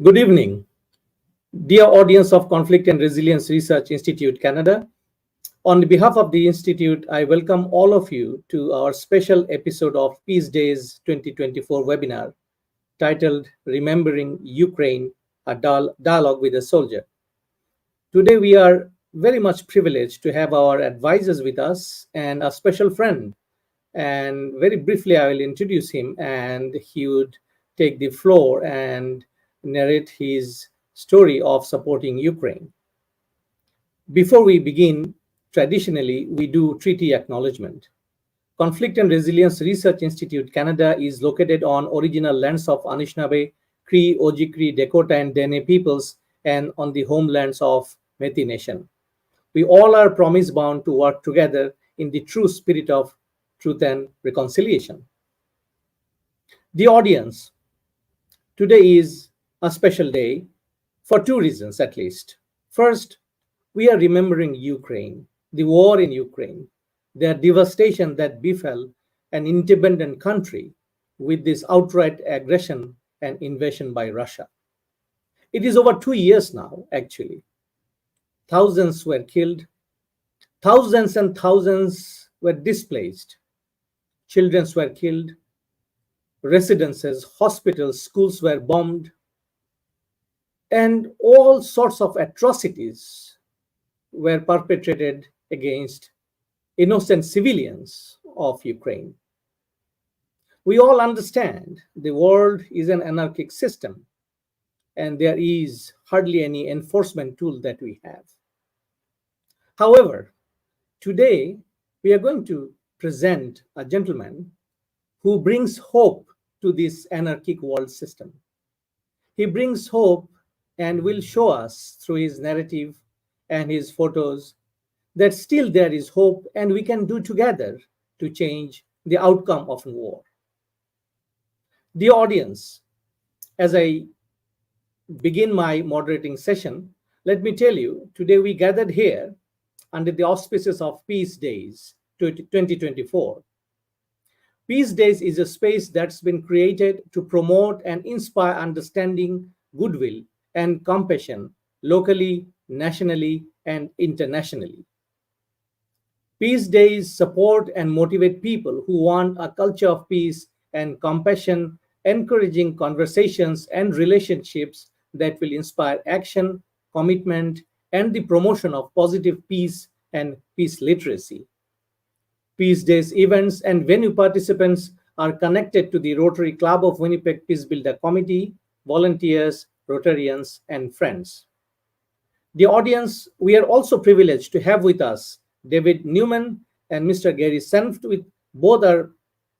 Good evening, dear audience of Conflict and Resilience Research Institute Canada. On behalf of the Institute, I welcome all of you to our special episode of Peacedays 2024 webinar titled Remembering Ukraine, a Dialogue with a Soldier. Today, we are very much privileged to have our advisors with us and a special friend. And very briefly, I will introduce him and he would take the floor and narrate his story of supporting Ukraine. Before we begin, traditionally, we do treaty acknowledgement. Conflict and Resilience Research Institute Canada is located on original lands of Anishinaabe, Cree, Ojibwe, Dakota, and Dene peoples and on the homelands of Métis Nation. We all are promise bound to work together in the true spirit of truth and reconciliation. The audience, today is a special day for two reasons at least. First, we are remembering Ukraine, the war in Ukraine, the devastation that befell an independent country with this outright aggression and invasion by Russia. It is over 2 years now, actually. Thousands were killed, thousands and thousands were displaced, children were killed, residences, hospitals, schools were bombed, and all sorts of atrocities were perpetrated against innocent civilians of Ukraine. We all understand the world is an anarchic system and there is hardly any enforcement tool that we have. However, today we are going to present a gentleman who brings hope to this anarchic world system. He brings hope and will show us through his narrative and his photos that still there is hope and we can do together to change the outcome of war. Dear audience, as I begin my moderating session, let me tell you, today we gathered here under the auspices of Peacedays 2024. Peacedays is a space that's been created to promote and inspire understanding, goodwill, and compassion locally, nationally, and internationally. Peacedays support and motivate people who want a culture of peace and compassion, encouraging conversations and relationships that will inspire action, commitment, and the promotion of positive peace and peace literacy. Peacedays events and venue participants are connected to the Rotary Club of Winnipeg Peace Builder Committee, volunteers, Rotarians, and friends. The audience, we are also privileged to have with us David Newman and Mr. Gary Senft, with both are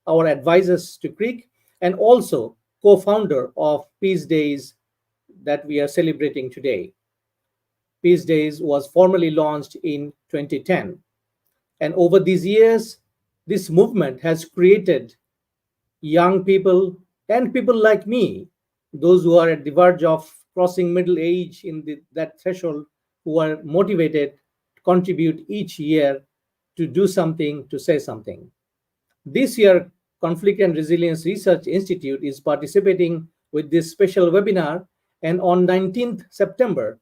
our advisors to Creek and also co-founder of Peacedays that we are celebrating today. Peacedays was formally launched in 2010. And over these years, this movement has created young people and people like me, those who are at the verge of crossing middle age in that threshold, who are motivated to contribute each year to do something, to say something. This year, Conflict and Resilience Research Institute is participating with this special webinar, and on 19th September,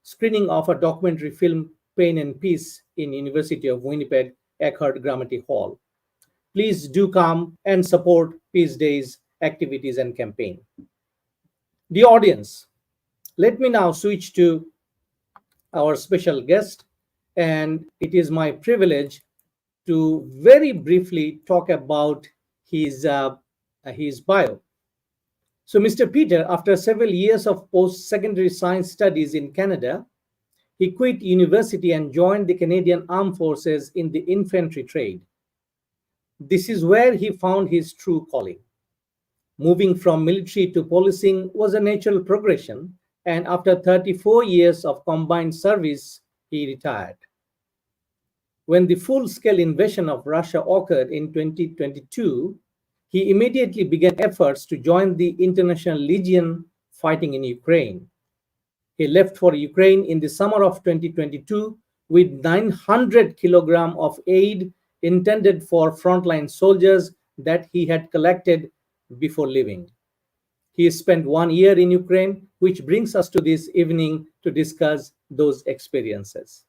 screening of a documentary film, Pain and Peace, in University of Winnipeg, Eckhart Grammaty Hall. Please do come and support Peacedays activities and campaign. The audience, let me now switch to our special guest, and it is my privilege to very briefly talk about his bio. So Mr. Peter, after several years of post-secondary science studies in Canada, he quit university and joined the Canadian Armed Forces in the infantry trade. This is where he found his true calling. Moving from military to policing was a natural progression, and after 34 years of combined service, he retired. When the full-scale invasion of Russia occurred in 2022, he immediately began efforts to join the International Legion fighting in Ukraine. He left for Ukraine in the summer of 2022 with 900 kilograms of aid intended for frontline soldiers that he had collected before leaving. He spent 1 year in Ukraine, which brings us to this evening to discuss those experiences.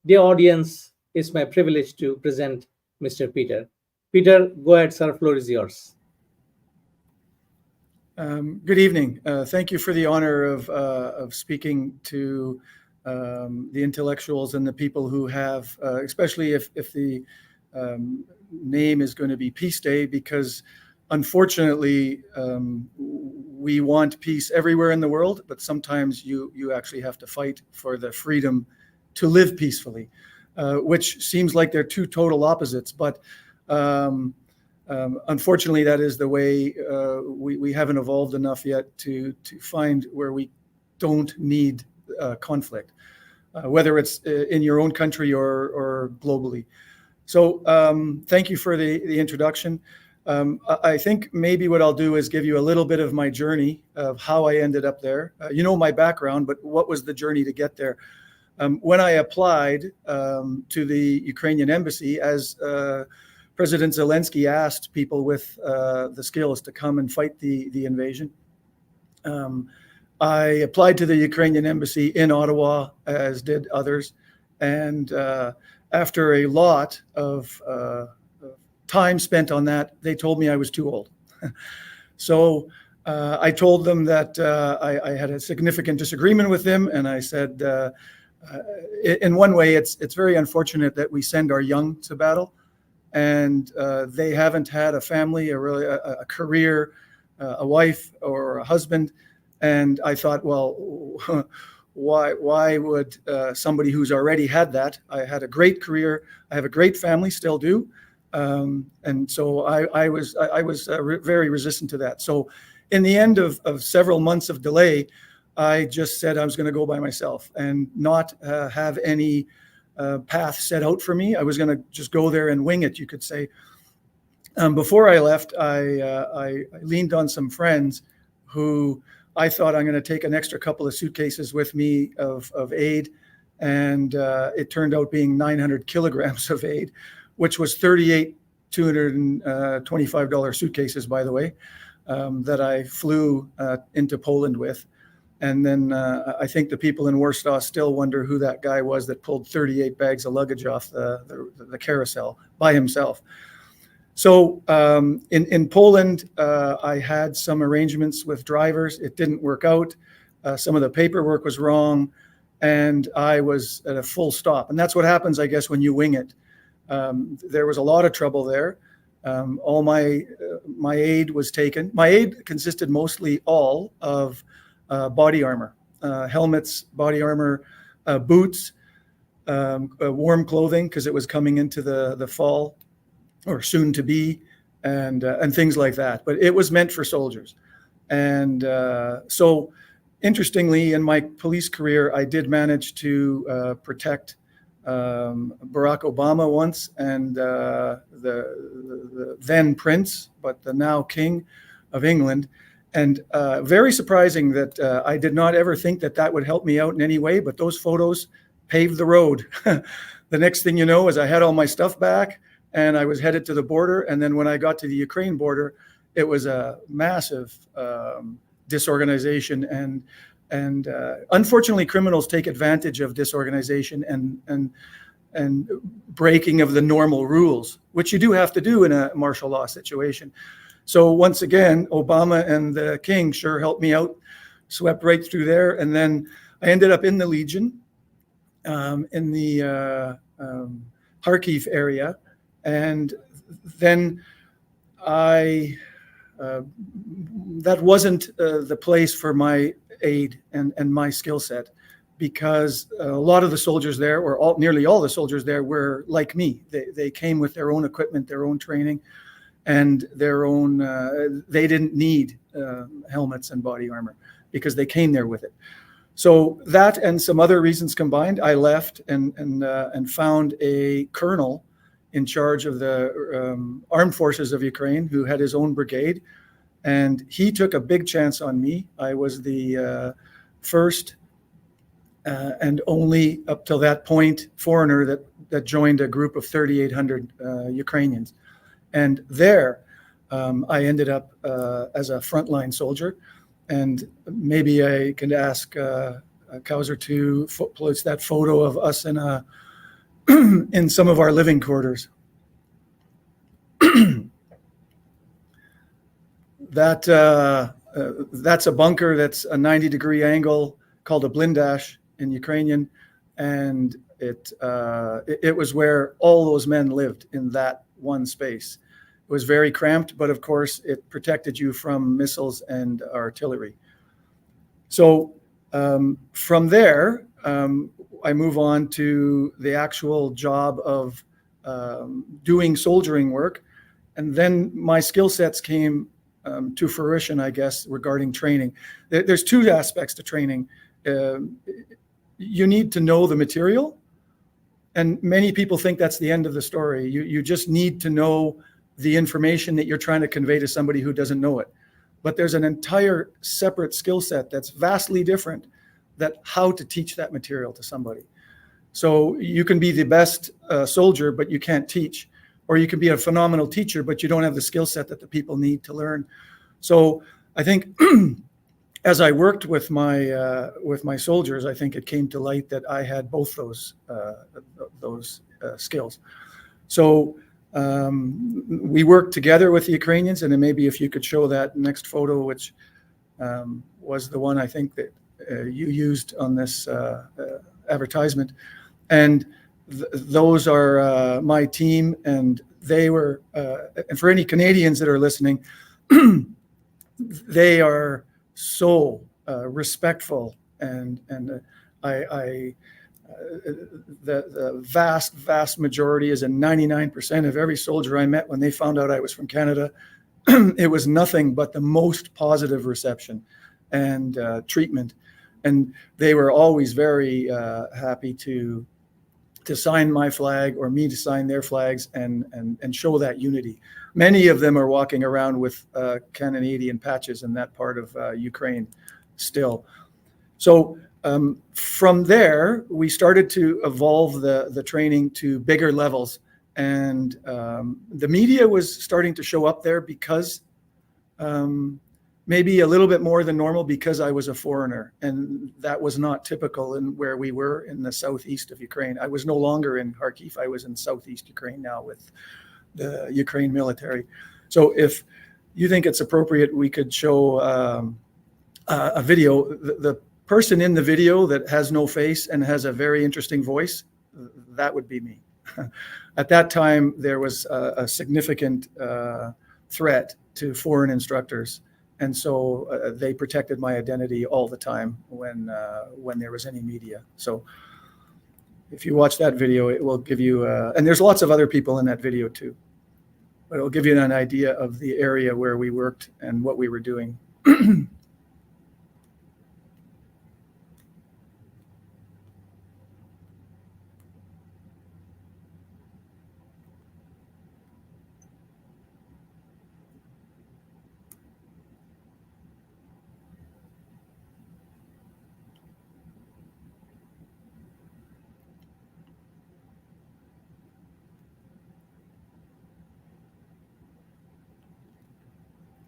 Dear audience, it's my privilege to present Mr. Peter. Peter, go ahead, sir, floor is yours. Good evening. Thank you for the honor of speaking to the intellectuals and the people who have, especially if the name is going to be Peace Day, because unfortunately we want peace everywhere in the world, but sometimes you actually have to fight for the freedom to live peacefully, which seems like they're two total opposites, but unfortunately, that is the way we haven't evolved enough yet to find where we don't need conflict, whether it's in your own country or globally. So thank you for the introduction. I think maybe what I'll do is give you a little bit of my journey of how I ended up there. You know my background, but what was the journey to get there? When I applied to the Ukrainian embassy, as President Zelensky asked people with the skills to come and fight the invasion, I applied to the Ukrainian embassy in Ottawa, as did others. And after a lot of time spent on that, they told me I was too old. So I told them that I had a significant disagreement with them. And I said, in one way, it's very unfortunate that we send our young to battle, and they haven't had a family, a career, a wife or a husband. And I thought, well, why would somebody who's already had that? I had a great career. I have a great family, still do. And so I was very resistant to that. So in the end of several months of delay, I just said I was going to go by myself and not have any path set out for me. I was going to just go there and wing it, you could say. Before I left, I leaned on some friends who I thought I'm going to take an extra couple of suitcases with me of aid. And it turned out being 900 kilograms of aid, which was 38 $225 suitcases, by the way, that I flew into Poland with. And then I think the people in Warsaw still wonder who that guy was that pulled 38 bags of luggage off the carousel by himself. So in Poland, I had some arrangements with drivers. It didn't work out. Some of the paperwork was wrong, and I was at a full stop. And that's what happens, I guess, when you wing it. There was a lot of trouble there. All my aid was taken. My aid consisted mostly all of body armor, helmets, body armor, boots, warm clothing, because it was coming into the fall, or soon to be, and things like that. But it was meant for soldiers. And so interestingly, in my police career, I did manage to protect Barack Obama once, and the then prince, but the now king of England. And very surprising that I did not ever think that would help me out in any way, but those photos paved the road. The next thing you know is I had all my stuff back, and I was headed to the border. And then when I got to the Ukraine border, it was a massive disorganization. And unfortunately, criminals take advantage of disorganization and breaking of the normal rules, which you do have to do in a martial law situation. So once again, Obama and the king sure helped me out, swept right through there. And then I ended up in the Legion, in the Kharkiv area. And then that wasn't the place for my aid and my skill set, because a lot of the soldiers there, or nearly all the soldiers there, were like me. They came with their own equipment, their own training, and their own, they didn't need helmets and body armor because they came there with it. So that and some other reasons combined, I left and found a colonel in charge of the armed forces of Ukraine, who had his own brigade. And he took a big chance on me. I was the first and only, up till that point, foreigner that joined a group of 3,800 Ukrainians. And there, I ended up as a frontline soldier. And maybe I can ask Kauser to post that photo of us in in some of our living quarters. That's a bunker that's a 90-degree angle called a blindash in Ukrainian, and it was where all those men lived in that one space. It was very cramped, but of course it protected you from missiles and artillery. So from there, I move on to the actual job of doing soldiering work. And then my skill sets came to fruition, I guess, regarding training. There's two aspects to training. You need to know the material. And many people think that's the end of the story. You just need to know the information that you're trying to convey to somebody who doesn't know it. But there's an entire separate skill set that's vastly different, that how to teach that material to somebody. So you can be the best soldier, but you can't teach. Or you can be a phenomenal teacher, but you don't have the skill set that the people need to learn. So I think as I worked with my soldiers, I think it came to light that I had both those skills. So we worked together with the Ukrainians, and then maybe if you could show that next photo, which was the one I think that you used on this advertisement. And those are my team, and they were, and for any Canadians that are listening, they are so respectful, and the vast majority, is a 99% of every soldier I met when they found out I was from Canada, it was nothing but the most positive reception and treatment, and they were always very happy to sign my flag or me to sign their flags and show that unity. Many of them are walking around with Canadian patches in that part of Ukraine still. So from there, we started to evolve the training to bigger levels. And the media was starting to show up there because maybe a little bit more than normal, because I was a foreigner, and that was not typical in where we were in the southeast of Ukraine. I was no longer in Kharkiv. I was in southeast Ukraine now with the Ukraine military. So if you think it's appropriate, we could show a video. The person in the video that has no face and has a very interesting voice, that would be me. At that time, there was a significant threat to foreign instructors. And so they protected my identity all the time when there was any media. So if you watch that video, it will give you, and there's lots of other people in that video too, but it'll give you an idea of the area where we worked and what we were doing.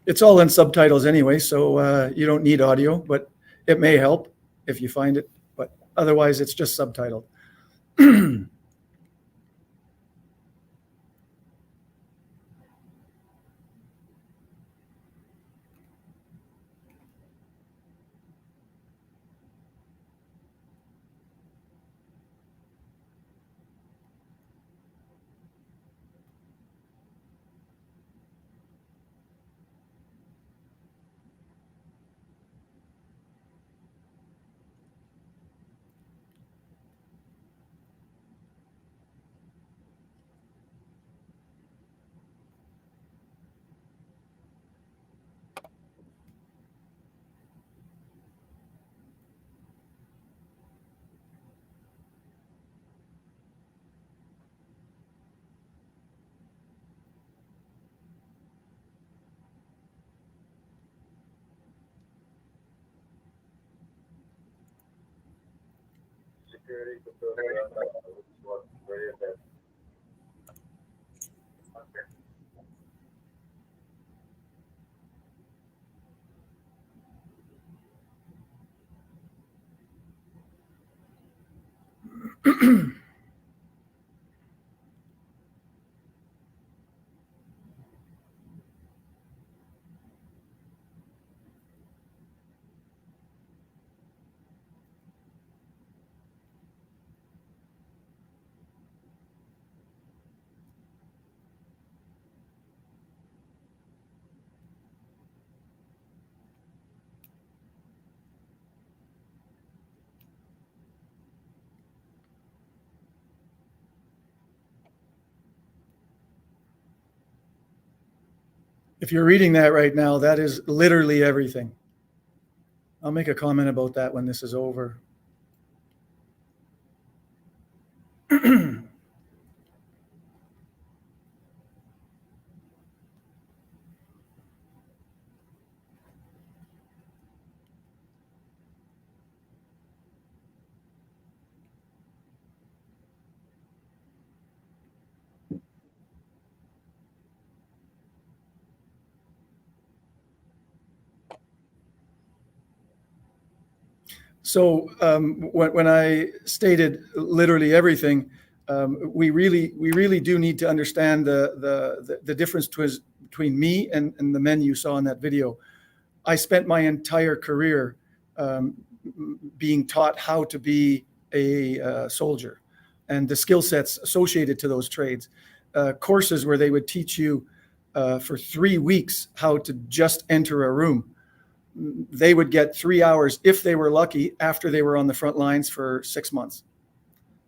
It's all in subtitles anyway, so you don't need audio, but it may help if you find it. But otherwise, it's just subtitled. If you're reading that right now, that is literally everything. I'll make a comment about that when this is over. So when I stated literally everything, we really do need to understand the difference between me and the men you saw in that video. I spent my entire career being taught how to be a soldier and the skill sets associated to those trades. Courses where they would teach you for 3 weeks how to just enter a room. They would get 3 hours, if they were lucky, after they were on the front lines for 6 months.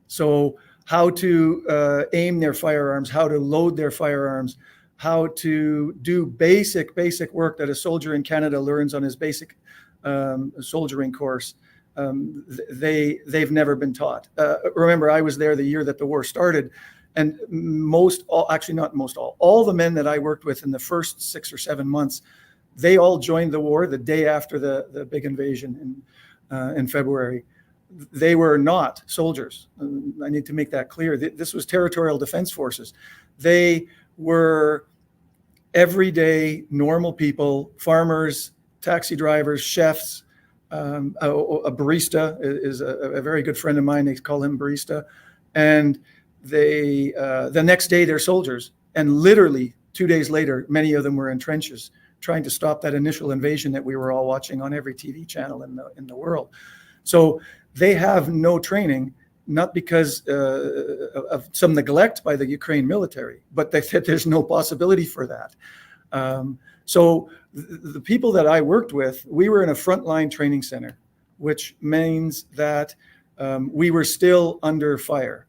So how to aim their firearms, how to load their firearms, how to do basic work that a soldier in Canada learns on his basic soldiering course. They've never been taught. Remember, I was there the year that the war started, and all the men that I worked with in the first 6 or 7 months, they all joined the war the day after the big invasion in February. They were not soldiers. I need to make that clear. This was territorial defense forces. They were everyday normal people, farmers, taxi drivers, chefs. A barista is a very good friend of mine. They call him barista. And they the next day they're soldiers. And literally 2 days later, many of them were in trenches trying to stop that initial invasion that we were all watching on every TV channel in the world. So they have no training, not because of some neglect by the Ukraine military, but they said there's no possibility for that. So the people that I worked with, we were in a frontline training center, which means that we were still under fire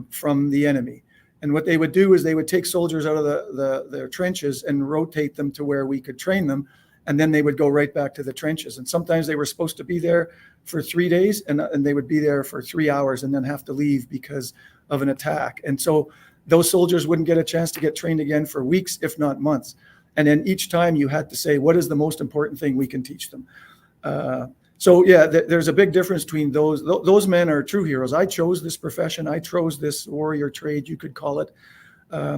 from the enemy. And what they would do is they would take soldiers out of their trenches and rotate them to where we could train them. And then they would go right back to the trenches. And sometimes they were supposed to be there for 3 days and they would be there for 3 hours and then have to leave because of an attack. And so those soldiers wouldn't get a chance to get trained again for weeks, if not months. And then each time you had to say, what is the most important thing we can teach them? So yeah, there's a big difference between those. Those men are true heroes. I chose this profession. I chose this warrior trade, you could call it,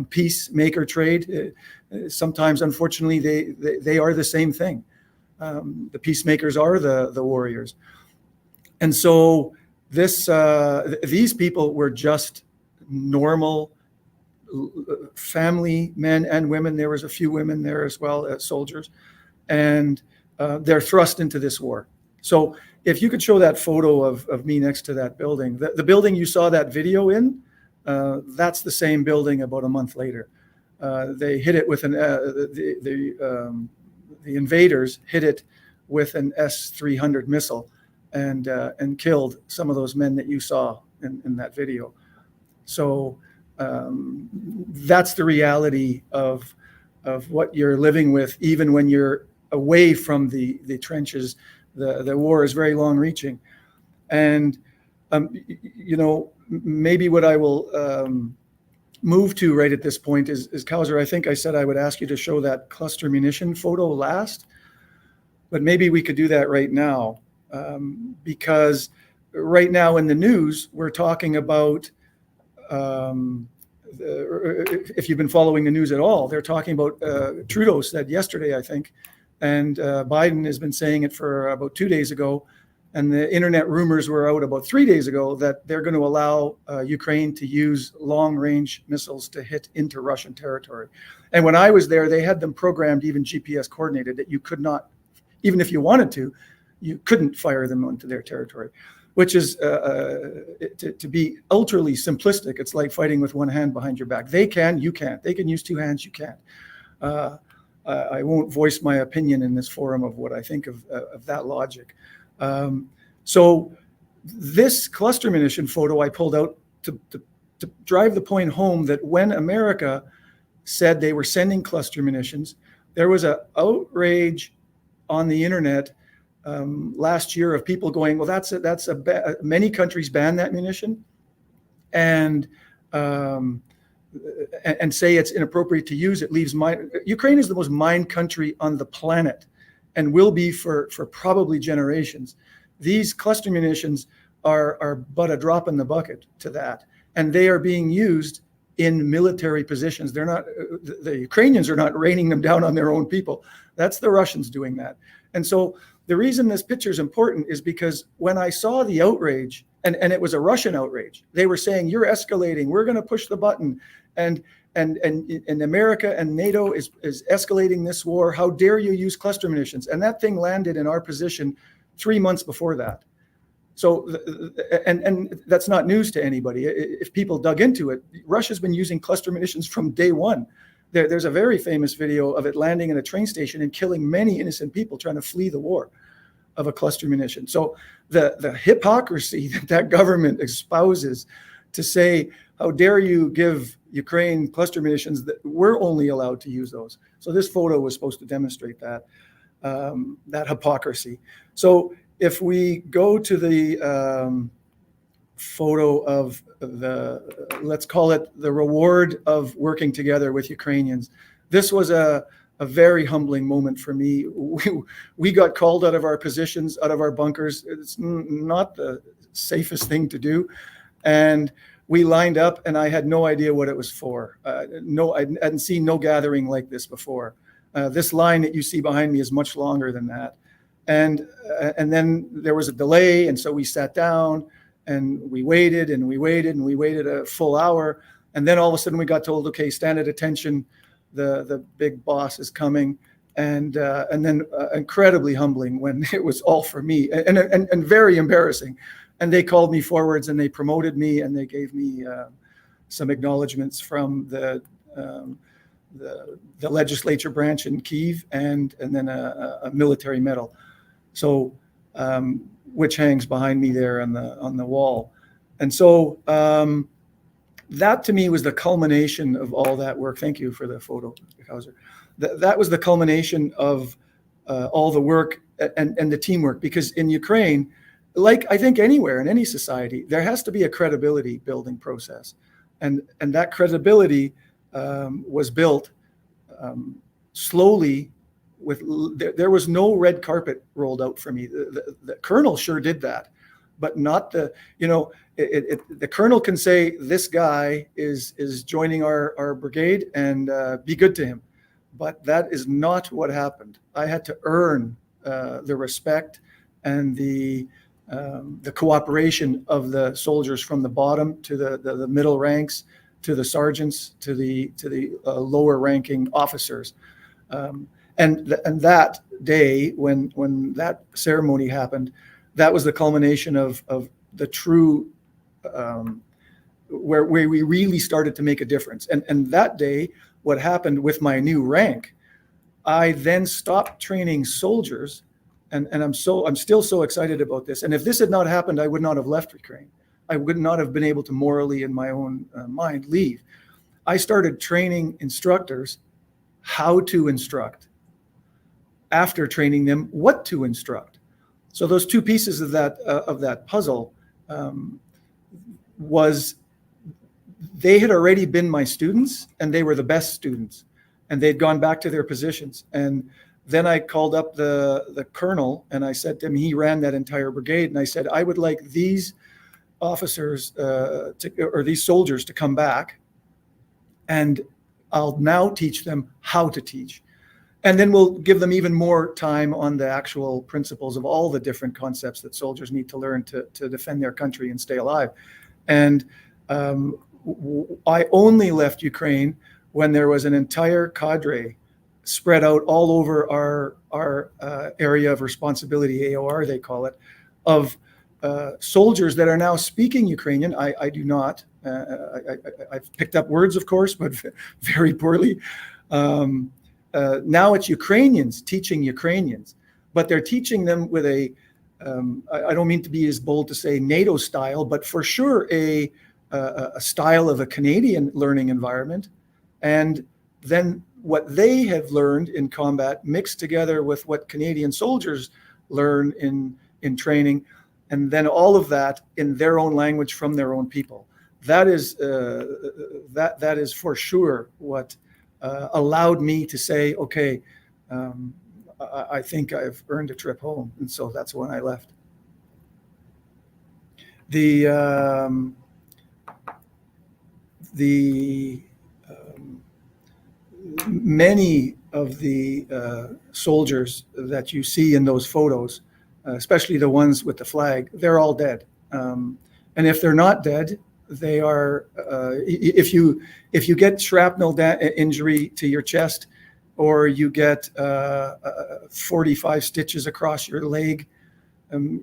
peacemaker trade. Sometimes, unfortunately, they are the same thing. The peacemakers are the warriors. And so these people were just normal family men and women. There was a few women there as well as soldiers. And they're thrust into this war. So if you could show that photo of me next to that building, the building you saw that video in, that's the same building about a month later. They hit it with the invaders hit it with an S-300 missile and killed some of those men that you saw in that video. So that's the reality of what you're living with, even when you're away from the trenches. The war is very long-reaching, and maybe what I will move to right at this point is Kauser. I think I said I would ask you to show that cluster munition photo last, but maybe we could do that right now, because right now in the news we're talking about. If you've been following the news at all, they're talking about Trudeau said yesterday, I think. And Biden has been saying it for about 2 days ago, And the internet rumors were out about 3 days ago that they're going to allow Ukraine to use long-range missiles to hit into Russian territory. And when I was there, they had them programmed, even GPS coordinated, that you could not, even if you wanted to, you couldn't fire them onto their territory, which is to be ultraly simplistic. It's like fighting with one hand behind your back. They can, you can't. They can use two hands, you can't. I won't voice my opinion in this forum of what I think of that logic. So this cluster munition photo I pulled out to drive the point home that when America said they were sending cluster munitions, there was an outrage on the internet last year of people going, well, many countries ban that munition and say it's inappropriate to use. It leaves Ukraine is the most mined country on the planet and will be for probably generations. These cluster munitions are but a drop in the bucket to that. And they are being used in military positions. They're not, the Ukrainians are not raining them down on their own people. That's the Russians doing that. And so the reason this picture is important is because when I saw the outrage, and it was a Russian outrage, they were saying, you're escalating, we're going to push the button. And America and NATO is escalating this war. How dare you use cluster munitions? And that thing landed in our position 3 months before that. So, and that's not news to anybody. If people dug into it, Russia's been using cluster munitions from day one. There's a very famous video of it landing in a train station and killing many innocent people trying to flee the war of a cluster munition. So the hypocrisy that government espouses to say, how dare you give Ukraine cluster munitions, that we're only allowed to use those. So this photo was supposed to demonstrate that, that hypocrisy. So if we go to the photo of let's call it the reward of working together with Ukrainians, this was a very humbling moment for me. We got called out of our positions, out of our bunkers. It's not the safest thing to do. And we lined up and I had no idea what it was for. I hadn't seen no gathering like this before. This line that you see behind me is much longer than that. And then there was a delay. And so we sat down and we waited and we waited and we waited a full hour. And then all of a sudden we got told, okay, stand at attention. The big boss is coming. And then incredibly humbling when it was all for me and very embarrassing. And they called me forwards and they promoted me and they gave me some acknowledgments from the legislature branch in Kyiv and then a military medal. So which hangs behind me there on the wall. And so that to me was the culmination of all that work. Thank you for the photo, Hauser. That was the culmination of all the work and the teamwork, because in Ukraine, like I think anywhere in any society, there has to be a credibility building process. And that credibility was built slowly. There was no red carpet rolled out for me. The colonel sure did that, but not the colonel can say, this guy is joining our brigade and be good to him. But that is not what happened. I had to earn the respect and the cooperation of the soldiers from the bottom to the middle ranks, to the sergeants, to the lower ranking officers. And that day when that ceremony happened, that was the culmination of the true where we really started to make a difference. And that day, what happened with my new rank, I then stopped training soldiers. And I'm still so excited about this. And if this had not happened, I would not have left Ukraine. I would not have been able to morally, in my own mind, leave. I started training instructors how to instruct after training them what to instruct. So those two pieces of that puzzle was they had already been my students and they were the best students and they'd gone back to their positions. And then I called up the colonel and I said to him, he ran that entire brigade. And I said, I would like these officers or these soldiers to come back and I'll now teach them how to teach. And then we'll give them even more time on the actual principles of all the different concepts that soldiers need to learn to defend their country and stay alive. And I only left Ukraine when there was an entire cadre spread out all over our area of responsibility, AOR they call it, of soldiers that are now speaking Ukrainian. I do not. I've picked up words, of course, but very poorly. Now it's Ukrainians teaching Ukrainians, but they're teaching them with I don't mean to be as bold to say NATO style, but for sure a style of a Canadian learning environment. And then what they have learned in combat mixed together with what Canadian soldiers learn in training, and then all of that in their own language from their own people. That is that is for sure what allowed me to say, okay, I think I've earned a trip home, and so that's when I left. Many of the soldiers that you see in those photos, especially the ones with the flag, they're all dead. And if they're not dead, they are. If you get shrapnel injury to your chest, or you get 45 stitches across your leg,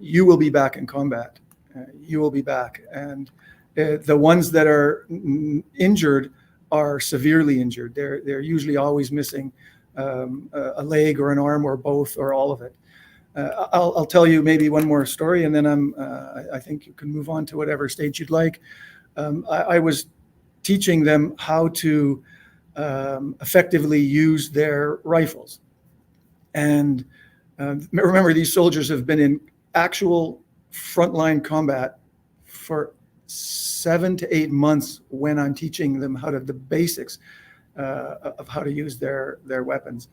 you will be back in combat. You will be back, and the ones that are injured are severely injured. They're usually always missing a leg or an arm or both or all of it. I'll tell you maybe one more story, and then I think you can move on to whatever stage you'd like. I was teaching them how to effectively use their rifles. And remember, these soldiers have been in actual frontline combat for 7 to 8 months when I'm teaching them the basics of how to use their weapons.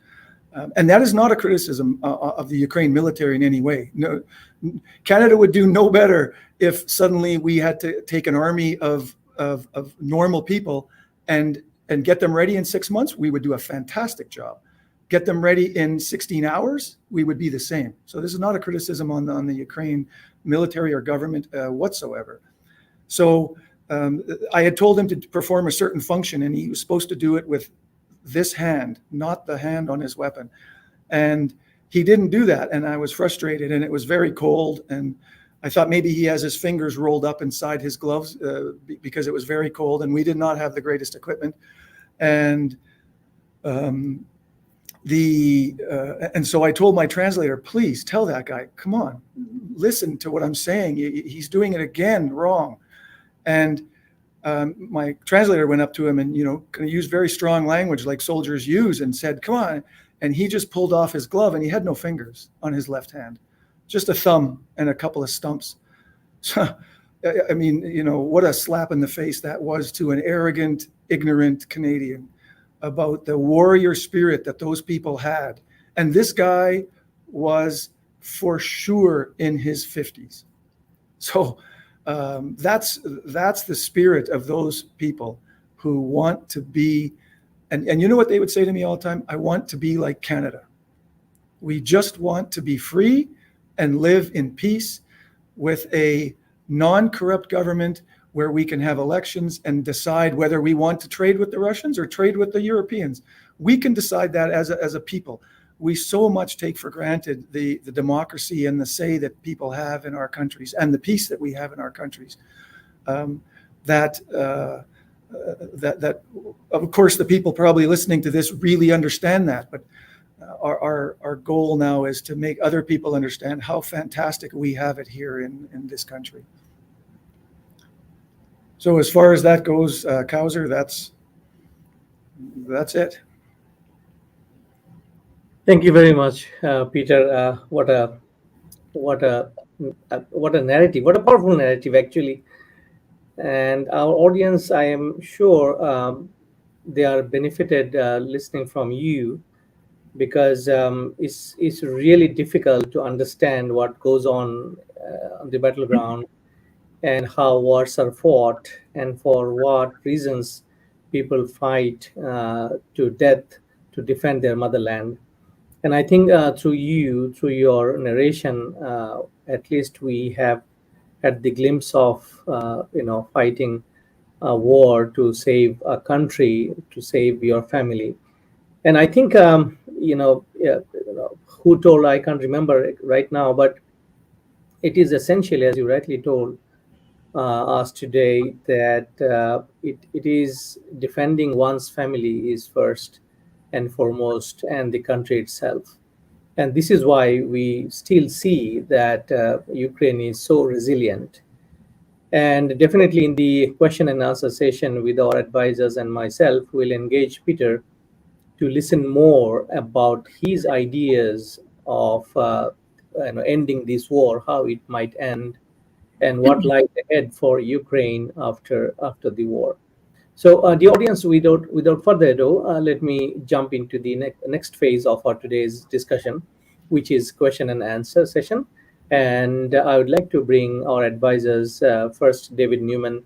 And that is not a criticism of the Ukraine military in any way. No, Canada would do no better if suddenly we had to take an army of normal people and get them ready in 6 months. We would do a fantastic job. Get them ready in 16 hours, we would be the same. So this is not a criticism on the Ukraine military or government whatsoever. So I had told him to perform a certain function, and he was supposed to do it with this hand, not the hand on his weapon. And he didn't do that, and I was frustrated, and it was very cold, and I thought maybe he has his fingers rolled up inside his gloves because it was very cold, and we did not have the greatest equipment. And so I told my translator, please tell that guy, come on, listen to what I'm saying. He's doing it again wrong. And my translator went up to him and, kind of used very strong language like soldiers use and said, come on. And he just pulled off his glove, and he had no fingers on his left hand, just a thumb and a couple of stumps. So, I mean, what a slap in the face that was to an arrogant, ignorant Canadian about the warrior spirit that those people had. And this guy was for sure in his 50s. So that's the spirit of those people who want to be, and you know what they would say to me all the time? I want to be like Canada. We just want to be free and live in peace with a non-corrupt government where we can have elections and decide whether we want to trade with the Russians or trade with the Europeans. We can decide that as a people. We so much take for granted the democracy and the say that people have in our countries and the peace that we have in our countries. That of course the people probably listening to this really understand that, but our goal now is to make other people understand how fantastic we have it here in this country. So as far as that goes, Kauser, that's it. Thank you very much, Peter. What a narrative! What a powerful narrative, actually. And our audience, I am sure, they are benefited listening from you, because it's really difficult to understand what goes on the battleground, and how wars are fought, and for what reasons people fight to death to defend their motherland. And I think through you, through your narration, at least we have had the glimpse of fighting a war to save a country, to save your family. And I think yeah, who told, I can't remember it right now, but it is essential, as you rightly told us today, that it is defending one's family is first and foremost, and the country itself. And this is why we still see that Ukraine is so resilient. And definitely in the question and answer session with our advisors and myself, we'll engage Peter to listen more about his ideas of ending this war, how it might end, and what lies ahead for Ukraine after the war. So, the audience, without further ado, let me jump into the next phase of our today's discussion, which is question and answer session. And I would like to bring our advisors, first David Newman,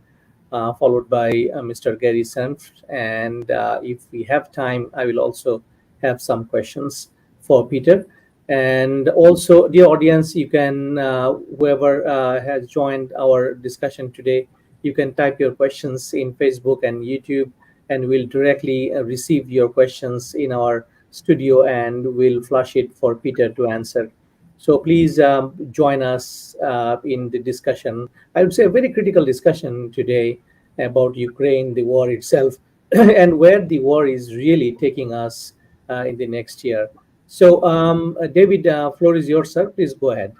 followed by Mr. Gary Senft. And if we have time, I will also have some questions for Peter. And also, dear audience, you can, whoever has joined our discussion today, you can type your questions in Facebook and YouTube, and we'll directly receive your questions in our studio and we'll flash it for Peter to answer. So please join us in the discussion. I would say a very critical discussion today about Ukraine, the war itself, and where the war is really taking us in the next year. So, David, floor is yours, sir. Please go ahead.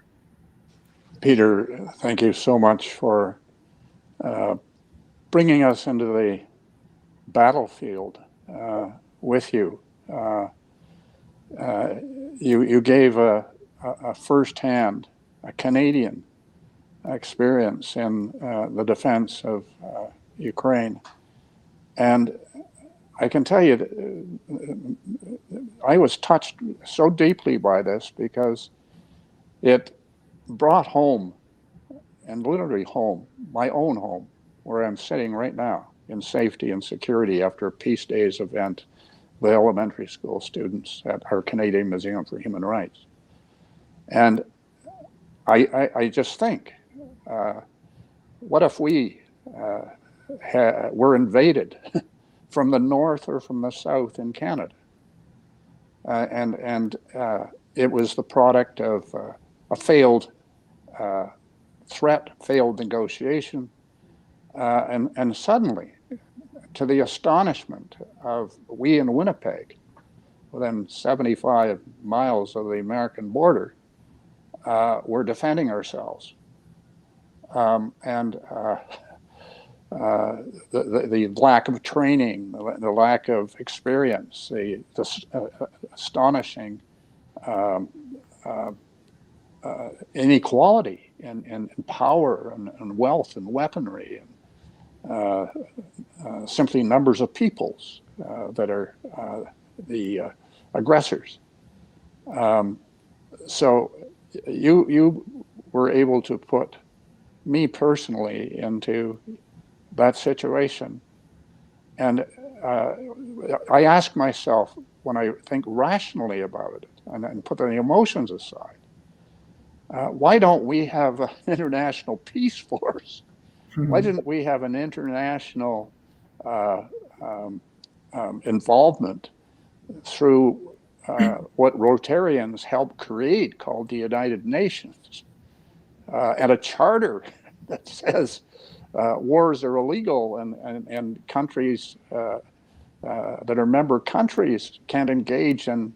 Peter, thank you so much for bringing us into the battlefield with you. You gave a firsthand, a Canadian experience in the defense of Ukraine. And I can tell you, I was touched so deeply by this because it brought home, and literally home, my own home, where I'm sitting right now in safety and security after a Peacedays event with elementary school students at our Canadian Museum for Human Rights. And I just think, what if we were invaded from the north or from the south in Canada? And it was the product of a failed threat, failed negotiation, and suddenly, to the astonishment of we in Winnipeg, within 75 miles of the American border, we're defending ourselves. And the lack of training, the lack of experience, the astonishing inequality in power and wealth and weaponry, and simply numbers of peoples that are the aggressors. So you were able to put me personally into that situation. And I ask myself, when I think rationally about it and put the emotions aside, why don't we have an international peace force? Why didn't we have an international involvement through what Rotarians helped create called the United Nations, and a charter that says wars are illegal and countries that are member countries can't engage in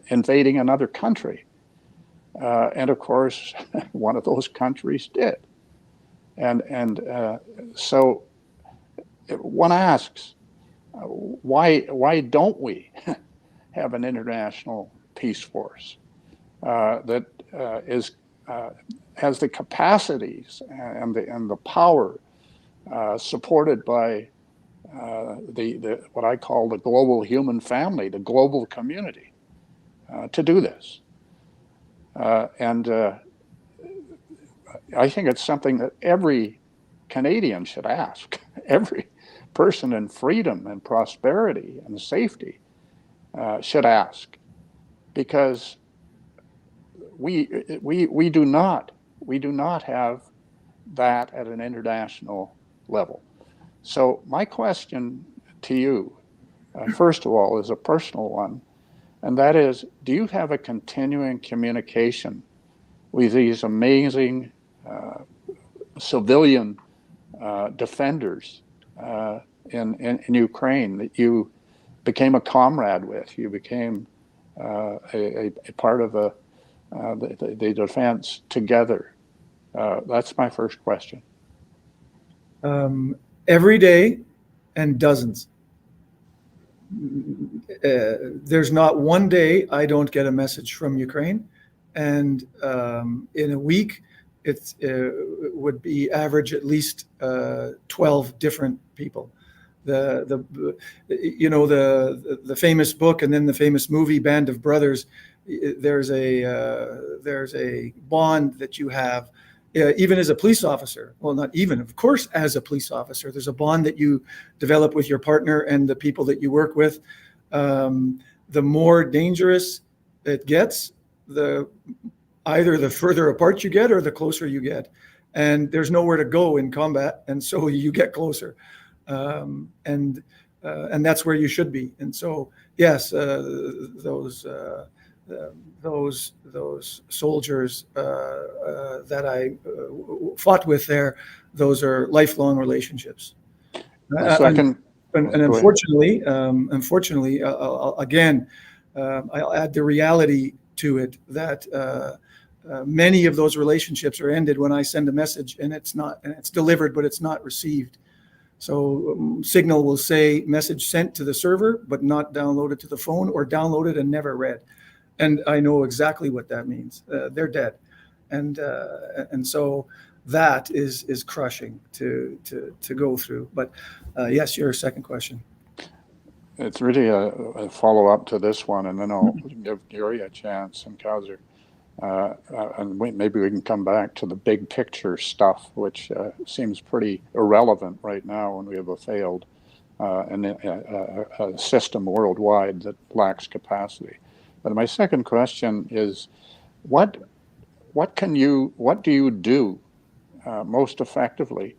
invading another country. And of course, one of those countries did. And so one asks, why don't we have an international peace force that has the capacities and the power supported by the what I call the global human family, the global community, to do this? And I think it's something that every Canadian should ask. Every person in freedom and prosperity and safety should ask. because we do not have that at an international level. So my question to you, first of all, is a personal one, and that is, do you have a continuing communication with these amazing civilian defenders in Ukraine that you became a comrade with? You became a part of the defense together. That's my first question. Every day, and dozens. There's not one day I don't get a message from Ukraine, and in a week, it would be average at least 12 different people. The famous book and then the famous movie Band of Brothers. There's a bond that you have. Even as a police officer, well, not even, of course, as a police officer, there's a bond that you develop with your partner and the people that you work with. The more dangerous it gets, either the further apart you get or the closer you get. And there's nowhere to go in combat, and so you get closer. And that's where you should be. And so, yes, those soldiers that I fought with there, those are lifelong relationships. Second, and unfortunately, again, I'll add the reality to it that many of those relationships are ended when I send a message and it's delivered, but it's not received. So Signal will say message sent to the server, but not downloaded to the phone, or downloaded and never read. And I know exactly what that means. They're dead, and so that is crushing to go through. But yes, your second question. It's really a follow up to this one, and then I'll give Gary a chance and Kaiser, and maybe we can come back to the big picture stuff, which seems pretty irrelevant right now when we have a failed a system worldwide that lacks capacity. But my second question is, what do you do most effectively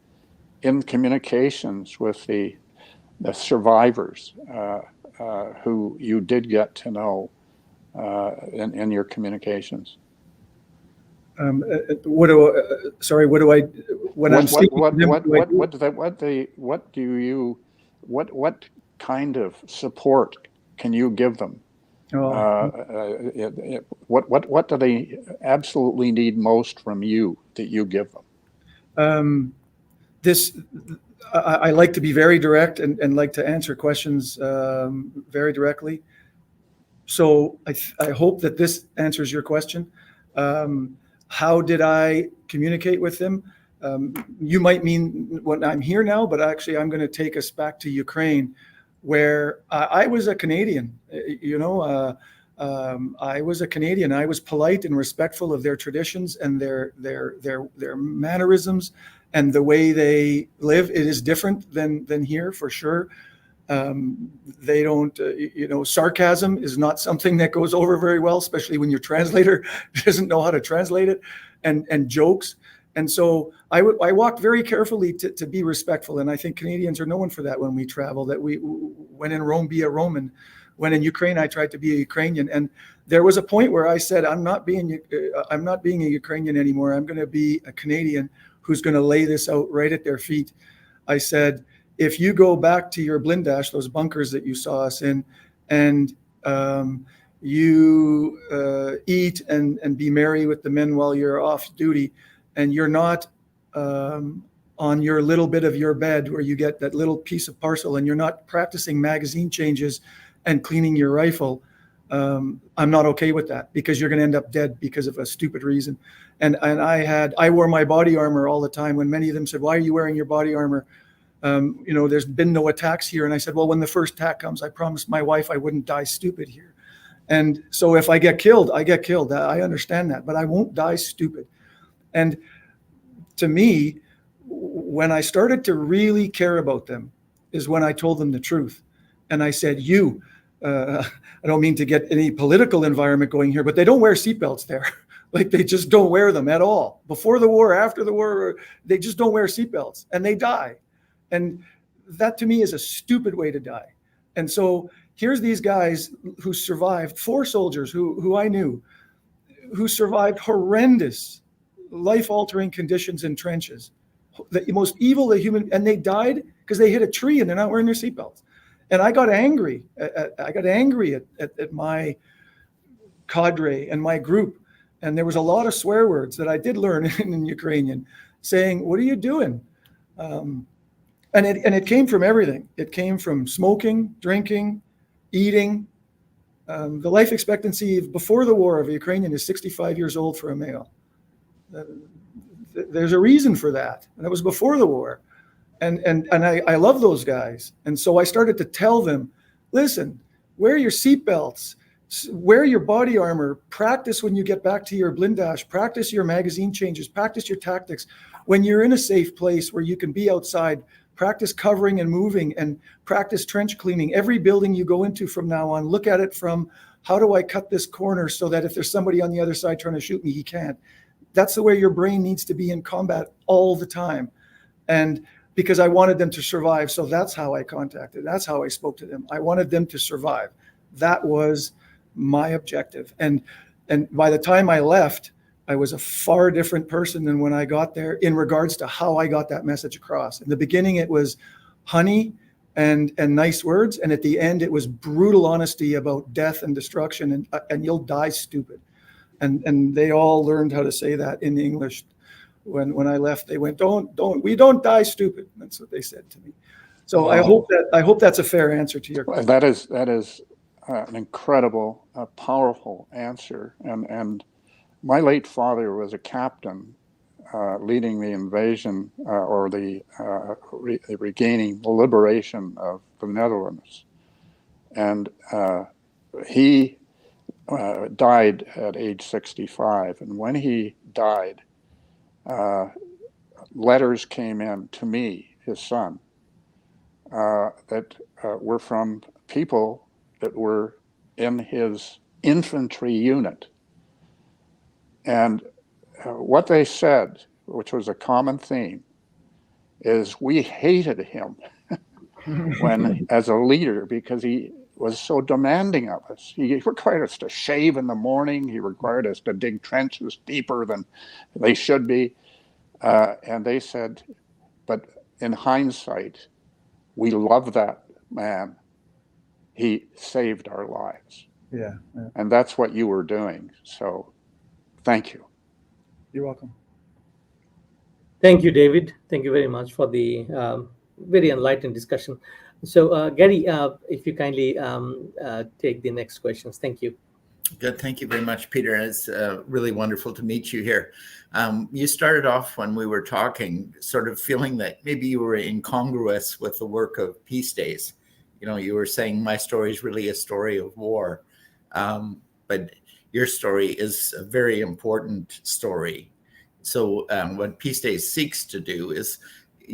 in communications with the survivors who you did get to know in your communications? What kind of support can you give them? What do they absolutely need most from you that you give them? I like to be very direct and like to answer questions very directly. So I hope that this answers your question. How did I communicate with them? You might mean when I'm here now, but actually I'm going to take us back to Ukraine, where I was a Canadian. I was a Canadian. I was polite and respectful of their traditions and their mannerisms and the way they live. It is different than here, for sure. They don't, sarcasm is not something that goes over very well, especially when your translator doesn't know how to translate it, and jokes. And so I walked very carefully to be respectful. And I think Canadians are known for that when we travel, that when in Rome, be a Roman. When in Ukraine, I tried to be a Ukrainian. And there was a point where I said, I'm not being a Ukrainian anymore. I'm going to be a Canadian who's going to lay this out right at their feet. I said, if you go back to your blindash, those bunkers that you saw us in, and you eat and be merry with the men while you're off duty, and you're not on your little bit of your bed where you get that little piece of parcel, and you're not practicing magazine changes and cleaning your rifle, I'm not okay with that, because you're going to end up dead because of a stupid reason. And I wore my body armor all the time. When many of them said, why are you wearing your body armor? There's been no attacks here. And I said, well, when the first attack comes, I promised my wife I wouldn't die stupid here. And so if I get killed, I get killed. I understand that, but I won't die stupid. And to me, when I started to really care about them is when I told them the truth. And I said, I don't mean to get any political environment going here, but they don't wear seatbelts there. Like they just don't wear them at all. Before the war, after the war, they just don't wear seatbelts and they die. And that to me is a stupid way to die. And so here's these guys who survived, 4 soldiers who I knew, who survived horrendous, life-altering conditions in trenches, the most evil the human, and they died because they hit a tree and they're not wearing their seatbelts. And I got angry. I got angry at my cadre and my group. And there was a lot of swear words that I did learn in Ukrainian, saying, "What are you doing?" And it came from everything. It came from smoking, drinking, eating. The life expectancy before the war of a Ukrainian is 65 years old for a male. There's a reason for that. And it was before the war. And I love those guys. And so I started to tell them, listen, wear your seatbelts, wear your body armor, practice when you get back to your blindage, practice your magazine changes, practice your tactics. When you're in a safe place where you can be outside, practice covering and moving and practice trench cleaning. Every building you go into from now on, look at it from how do I cut this corner so that if there's somebody on the other side trying to shoot me, he can't. That's the way your brain needs to be in combat all the time. And because I wanted them to survive. So that's how I contacted. That's how I spoke to them. I wanted them to survive. That was my objective. And by the time I left, I was a far different person than when I got there in regards to how I got that message across. In the beginning, it was honey and nice words. And at the end, it was brutal honesty about death and destruction and you'll die stupid. And they all learned how to say that in English. When I left, they went, we don't die stupid. That's what they said to me. So wow. I hope that's a fair answer to your question. That is an incredible, powerful answer. And my late father was a captain leading the invasion or the regaining the liberation of the Netherlands. And he died at age 65. And when he died, letters came in to me, his son, that were from people that were in his infantry unit. And what they said, which was a common theme, is we hated him when, as a leader, because he was so demanding of us. He required us to shave in the morning. He required us to dig trenches deeper than they should be. And they said, but in hindsight, we love that man. He saved our lives. Yeah. And that's what you were doing. So thank you. You're welcome. Thank you, David. Thank you very much for the very enlightened discussion. So, Gary, if you kindly take the next questions. Thank you. Good. Thank you very much, Peter. It's really wonderful to meet you here. You started off when we were talking, sort of feeling that maybe you were incongruous with the work of Peacedays. You know, you were saying my story is really a story of war, but your story is a very important story. So what Peacedays seeks to do is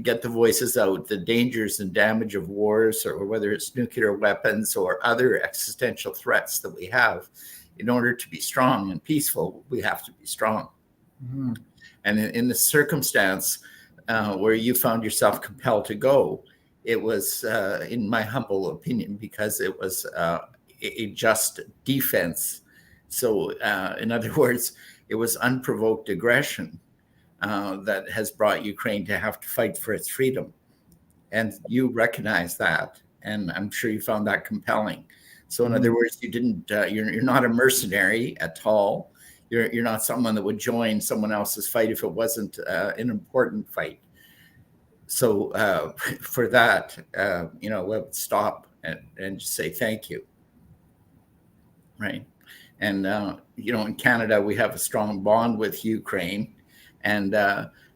get the voices out, the dangers and damage of wars, or whether it's nuclear weapons or other existential threats that we have. In order to be strong and peaceful, we have to be strong. Mm-hmm. And in the circumstance where you found yourself compelled to go, it was, in my humble opinion, because it was a just defense. So in other words, it was unprovoked aggression that has brought Ukraine to have to fight for its freedom. And you recognize that. And I'm sure you found that compelling. So in other words, you didn't, you're not a mercenary at all. You're not someone that would join someone else's fight if it wasn't an important fight. So for that, we'll stop and just say thank you. Right. And, in Canada, we have a strong bond with Ukraine. And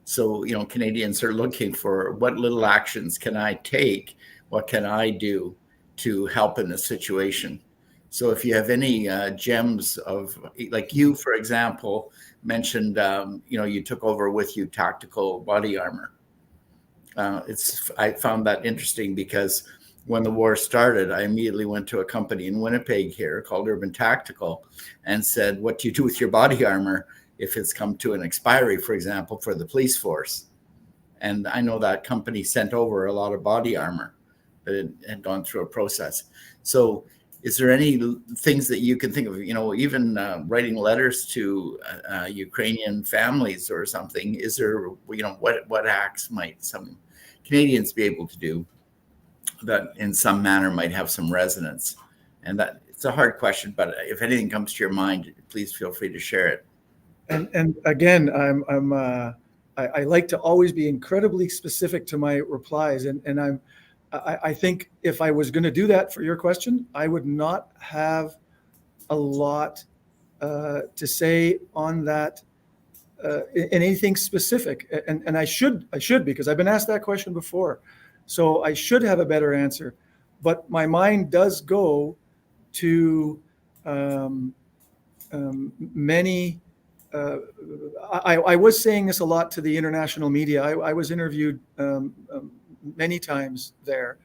so, Canadians are looking for what little actions can I take? What can I do to help in this situation? So if you have any gems of, like you, for example, mentioned, you took over with you tactical body armor. I found that interesting because when the war started, I immediately went to a company in Winnipeg here called Urban Tactical and said, what do you do with your body armor if it's come to an expiry, for example, for the police force? And I know that company sent over a lot of body armor that it had gone through a process. So is there any things that you can think of, even writing letters to Ukrainian families or something? Is there, what acts might some Canadians be able to do that in some manner might have some resonance? And that it's a hard question, but if anything comes to your mind, please feel free to share it. And again, I like to always be incredibly specific to my replies, and I think if I was going to do that for your question, I would not have a lot to say on that in anything specific, and I should because I've been asked that question before, so I should have a better answer, but my mind does go to many. I was saying this a lot to the international media. I was interviewed many times there,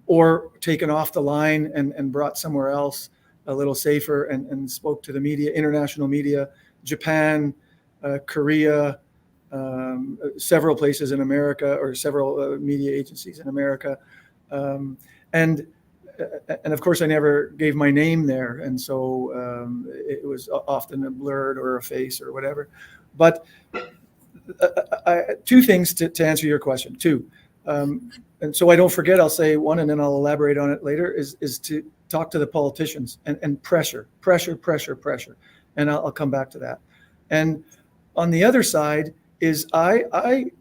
or taken off the line and brought somewhere else a little safer and spoke to the media, international media, Japan, Korea, several places in America, or several media agencies in America. And of course, I never gave my name there, and so it was often a blurred or a face or whatever. But two things to answer your question. Two, and so I don't forget, I'll say one, and then I'll elaborate on it later. Is to talk to the politicians and pressure, and I'll come back to that. And on the other side is I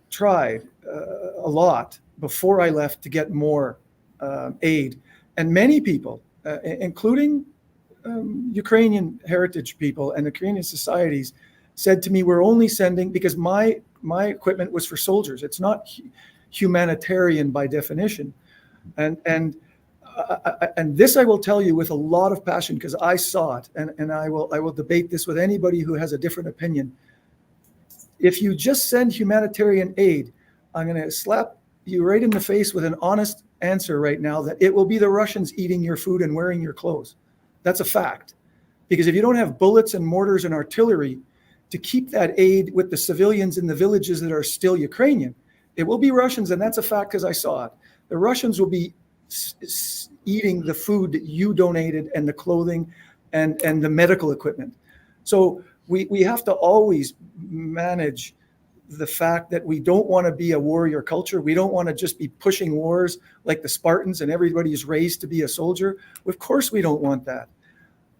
tried a lot before I left to get more aid, and many people, including Ukrainian heritage people and Ukrainian societies, said to me, "We're only sending," because my equipment was for soldiers. It's not humanitarian by definition, and this I will tell you with a lot of passion because I saw it, and I will debate this with anybody who has a different opinion. If you just send humanitarian aid, I'm going to slap you right in the face with an honest answer right now that it will be the Russians eating your food and wearing your clothes. That's a fact. Because if you don't have bullets and mortars and artillery to keep that aid with the civilians in the villages that are still Ukrainian, it will be Russians, and that's a fact because I saw it. The Russians will be eating the food that you donated and the clothing and the medical equipment. So we have to always manage the fact that we don't want to be a warrior culture. We don't want to just be pushing wars like the Spartans and everybody is raised to be a soldier. Of course we don't want that.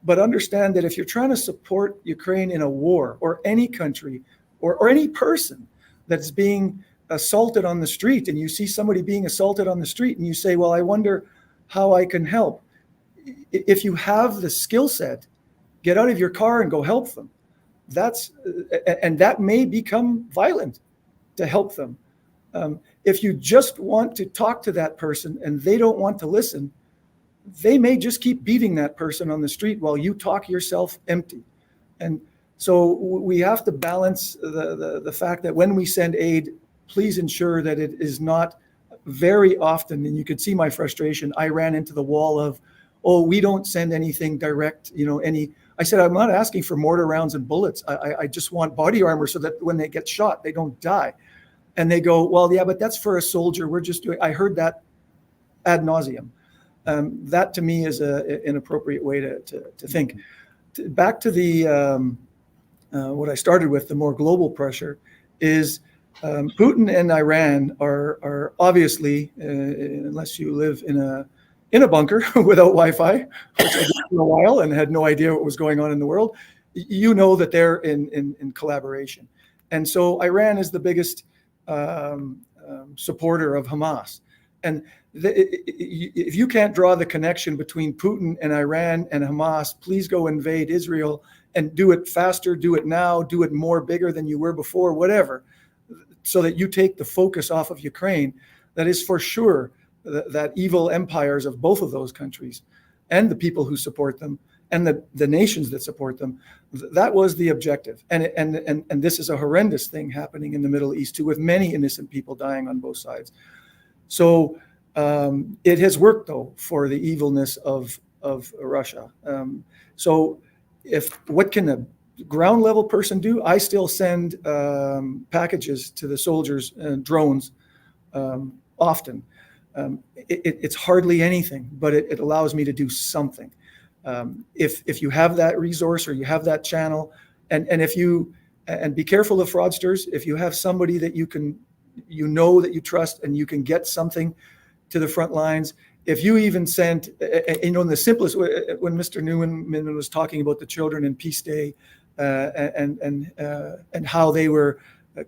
But understand that if you're trying to support Ukraine in a war, or any country or any person that's being assaulted on the street, and you see somebody being assaulted on the street and you say, well, I wonder how I can help. If you have the skill set, get out of your car and go help them. That may become violent to help them. If you just want to talk to that person and they don't want to listen, they may just keep beating that person on the street while you talk yourself empty. And so we have to balance the fact that when we send aid, please ensure that it is not very often, and you could see my frustration, I ran into the wall of, oh, we don't send anything direct, I said, I'm not asking for mortar rounds and bullets. I just want body armor so that when they get shot, they don't die. And they go, well, yeah, but that's for a soldier. We're just doing, I heard that ad nauseum. That to me is an inappropriate way to think. Back to the, what I started with, the more global pressure is Putin and Iran are obviously, unless you live in a bunker without Wi-Fi, which I did for a while and had no idea what was going on in the world, you know that they're in collaboration. And so Iran is the biggest supporter of Hamas. And if you can't draw the connection between Putin and Iran and Hamas, please go invade Israel and do it faster, do it now, do it more bigger than you were before, whatever, so that you take the focus off of Ukraine. That is for sure that evil empires of both of those countries and the people who support them and the nations that support them, that was the objective. And this is a horrendous thing happening in the Middle East too, with many innocent people dying on both sides. So It has worked, though, for the evilness of Russia. So what can a ground level person do? I still send packages to the soldiers, drones, often. It's hardly anything, but it allows me to do something. If you have that resource or you have that channel, and be careful of fraudsters. If you have somebody that that you trust, and you can get something to the front lines. If you even sent, in the simplest way, when Mr. Newman was talking about the children in Peace Day, and how they were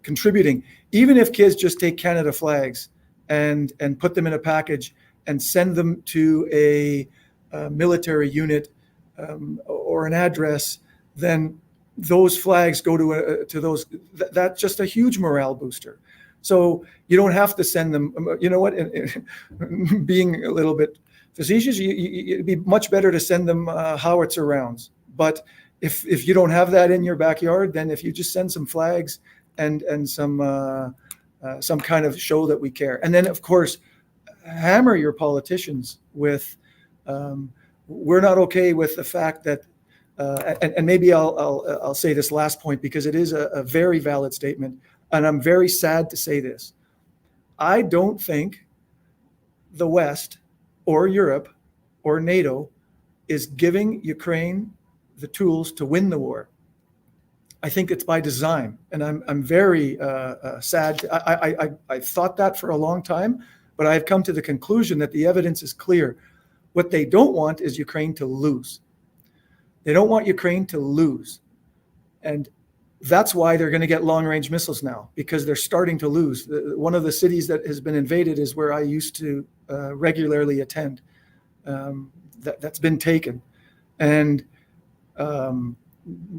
contributing, even if kids just take Canada flags and put them in a package and send them to a military unit or an address, then those flags go to those. That's just a huge morale booster. So you don't have to send them. You know what? Being a little bit facetious, it'd be much better to send them howitzer rounds. But if you don't have that in your backyard, then if you just send some flags and some kind of show that we care, and then of course hammer your politicians with, we're not okay with the fact that, and maybe I'll say this last point because it is a very valid statement. And I'm very sad to say this. I don't think the West or Europe or NATO is giving Ukraine the tools to win the war. I think it's by design. And I'm very sad. I thought that for a long time, but I've come to the conclusion that the evidence is clear. What they don't want is Ukraine to lose. They don't want Ukraine to lose. And that's why they're going to get long-range missiles now, because they're starting to lose. One of the cities that has been invaded is where I used to regularly attend. That's been taken. And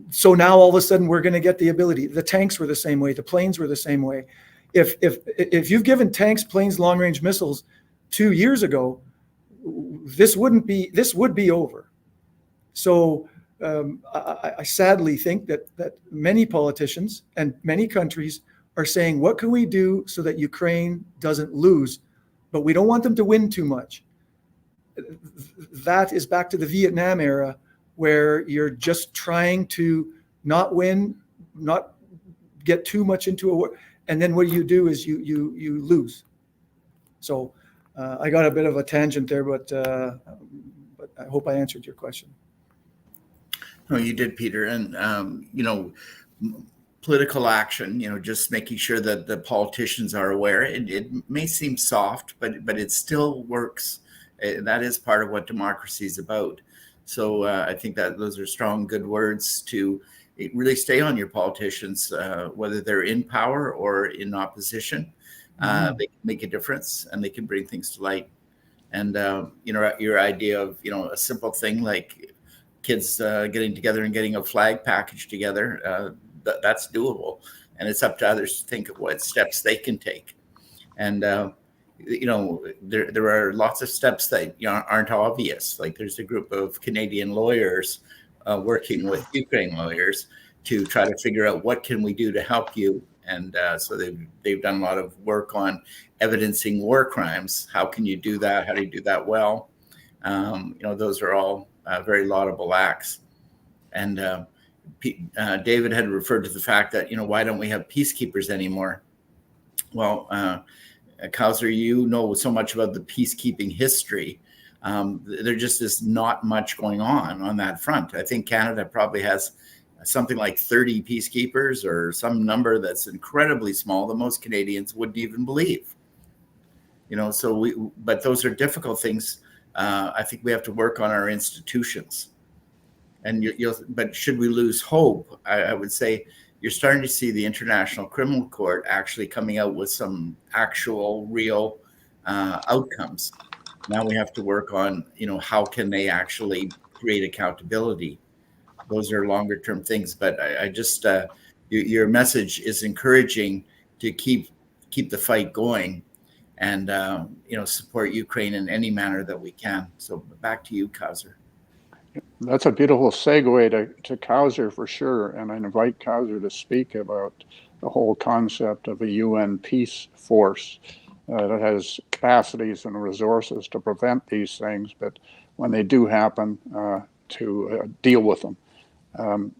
so now all of a sudden we're going to get the ability. The tanks were the same way. The planes were the same way. If you've given tanks, planes, long-range missiles 2 years ago, this would be over. So I sadly think that many politicians and many countries are saying, what can we do so that Ukraine doesn't lose? But we don't want them to win too much. That is back to the Vietnam era, where you're just trying to not win, not get too much into a war. And then what you do is you lose. So I got a bit of a tangent there, but I hope I answered your question. No, you did, Peter. And, political action, just making sure that the politicians are aware. It may seem soft, but it still works. That is part of what democracy is about. So I think that those are strong, good words to really stay on your politicians, whether they're in power or in opposition. They can make a difference and they can bring things to light. And, your idea of, a simple thing like kids getting together and getting a flag package together, that's doable. And it's up to others to think of what steps they can take. And, there are lots of steps that aren't obvious. Like there's a group of Canadian lawyers working with Ukraine lawyers to try to figure out what can we do to help you. And so they've done a lot of work on evidencing war crimes. How can you do that? How do you do that well? Those are all very laudable acts. And David had referred to the fact that, why don't we have peacekeepers anymore? Well, Kauser, you know so much about the peacekeeping history. There just is not much going on that front. I think Canada probably has something like 30 peacekeepers or some number that's incredibly small that most Canadians wouldn't even believe. But those are difficult things. I think we have to work on our institutions. And but should we lose hope? I would say you're starting to see the International Criminal Court actually coming out with some actual real outcomes. Now we have to work on, how can they actually create accountability? Those are longer term things. But I just, your message is encouraging to keep the fight going and, support Ukraine in any manner that we can. So back to you, Kauser. That's a beautiful segue to Kauser for sure. And I invite Kauser to speak about the whole concept of a UN peace force. that has capacities and resources to prevent these things, but when they do happen, to deal with them.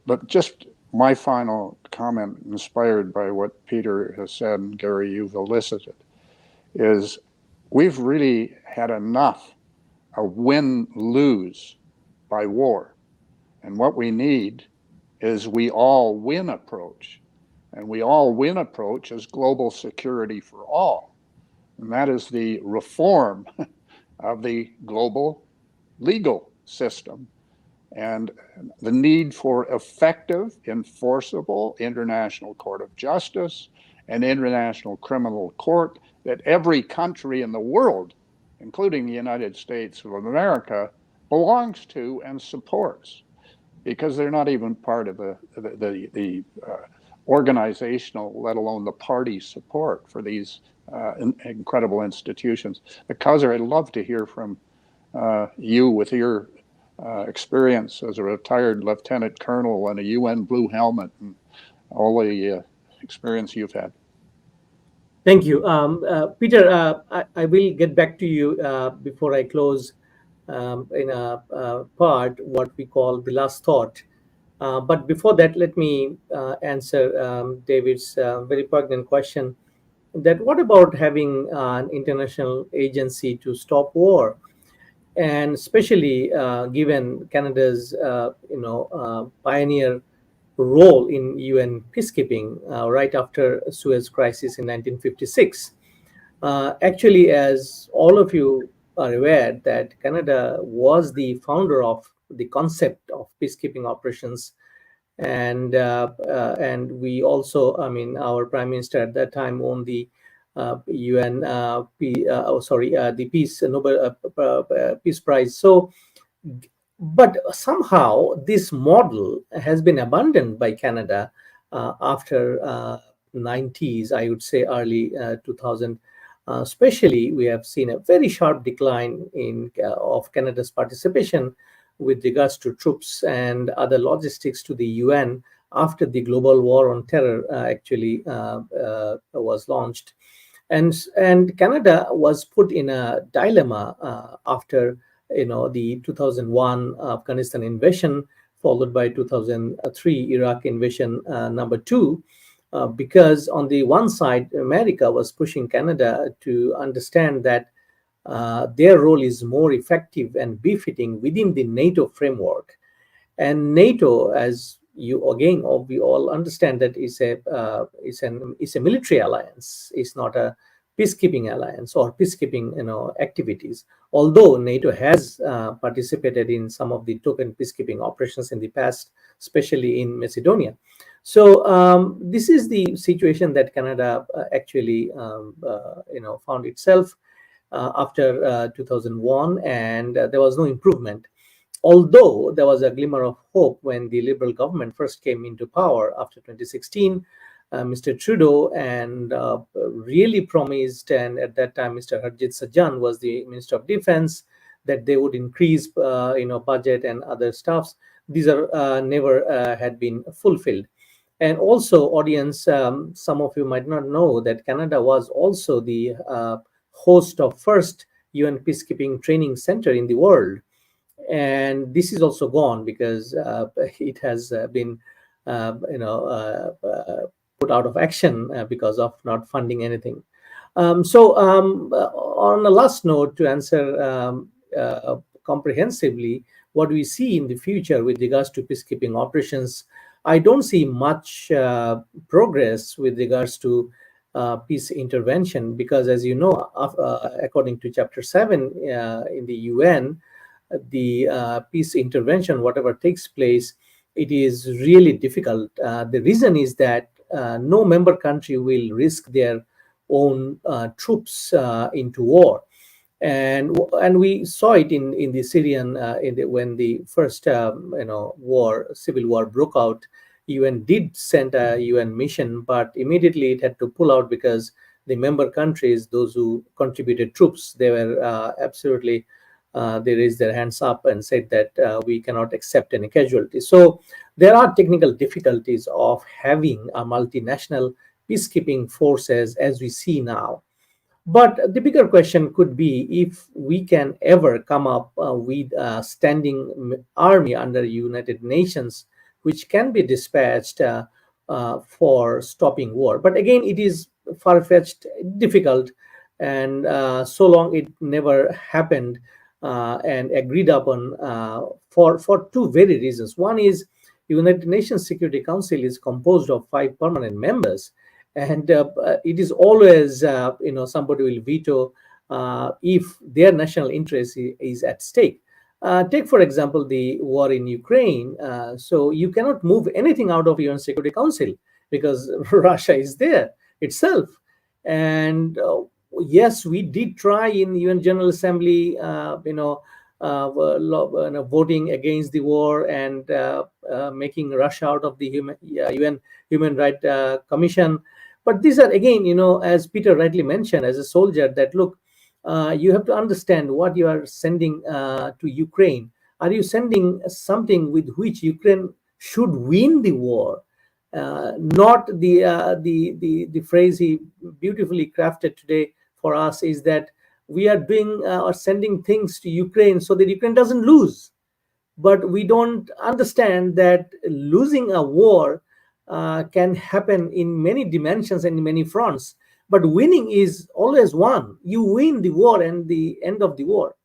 But just my final comment, inspired by what Peter has said and Gary, you've elicited, is we've really had enough of win-lose by war. And what we need is we all win approach. And we all win approach is global security for all. And that is the reform of the global legal system and the need for effective, enforceable international court of justice and international criminal court that every country in the world, including the United States of America, belongs to and supports, because they're not even part of the organizational, let alone the party support for these incredible institutions. But Kaiser, I'd love to hear from you with your experience as a retired lieutenant colonel and a UN blue helmet and all the experience you've had. Thank you. Peter, I will get back to you before I close in a part, what we call the last thought. But before that, let me answer David's very poignant question, that what about having an international agency to stop war? And especially given Canada's, pioneer role in UN peacekeeping right after Suez Crisis in 1956. Actually, as all of you are aware, that Canada was the founder of the concept of peacekeeping operations, and we also, I mean, our Prime Minister at that time won the UN, the Peace Nobel Peace Prize. So, but somehow this model has been abandoned by Canada after 90s, I would say early 2000. Especially, we have seen a very sharp decline in of Canada's participation with regards to troops and other logistics to the UN after the global war on terror was launched. And Canada was put in a dilemma after the 2001 Afghanistan invasion, followed by 2003 Iraq invasion number 2, because on the one side, America was pushing Canada to understand that their role is more effective and befitting within the NATO framework. And NATO, as we all understand, that is a military alliance. It's not a peacekeeping alliance or peacekeeping activities. Although NATO has participated in some of the token peacekeeping operations in the past, especially in Macedonia. So this is the situation that Canada found itself after 2001, and there was no improvement. Although there was a glimmer of hope when the Liberal government first came into power after 2016, Mr. Trudeau and really promised, and at that time Mr. Harjit Sajjan was the Minister of Defense, that they would increase budget and other stuffs. These are never had been fulfilled. And also, audience, some of you might not know that Canada was also the host of first UN peacekeeping training center in the world. And this is also gone because it has been put out of action because of not funding anything. On a last note, to answer comprehensively what we see in the future with regards to peacekeeping operations, I don't see much progress with regards to peace intervention, because, as you know, according to Chapter 7 in the UN, the peace intervention, whatever takes place, it is really difficult. The reason is that no member country will risk their own troops into war. And we saw it in the Syrian when the first civil war broke out. UN did send a UN mission, but immediately it had to pull out because the member countries, those who contributed troops, they were absolutely they raised their hands up and said that we cannot accept any casualties. So there are technical difficulties of having a multinational peacekeeping forces as we see now. But the bigger question could be if we can ever come up with a standing army under United Nations, which can be dispatched for stopping war. But again, it is far-fetched, difficult, and so long it never happened and agreed upon for two very reasons. One is United Nations Security Council is composed of 5 permanent members, and it is always somebody will veto if their national interest is at stake. Take for example the war in Ukraine. So you cannot move anything out of UN Security Council because Russia is there itself. And yes, we did try in UN General Assembly, voting against the war and making Russia out of the UN Human Rights Commission. But these are again, as Peter rightly mentioned, as a soldier, that look, you have to understand what you are sending to Ukraine. Are you sending something with which Ukraine should win the war? Not the phrase he beautifully crafted today for us is that we are doing or sending things to Ukraine so that Ukraine doesn't lose. But we don't understand that losing a war can happen in many dimensions and in many fronts. But winning is always one. You win the war and the end of the war.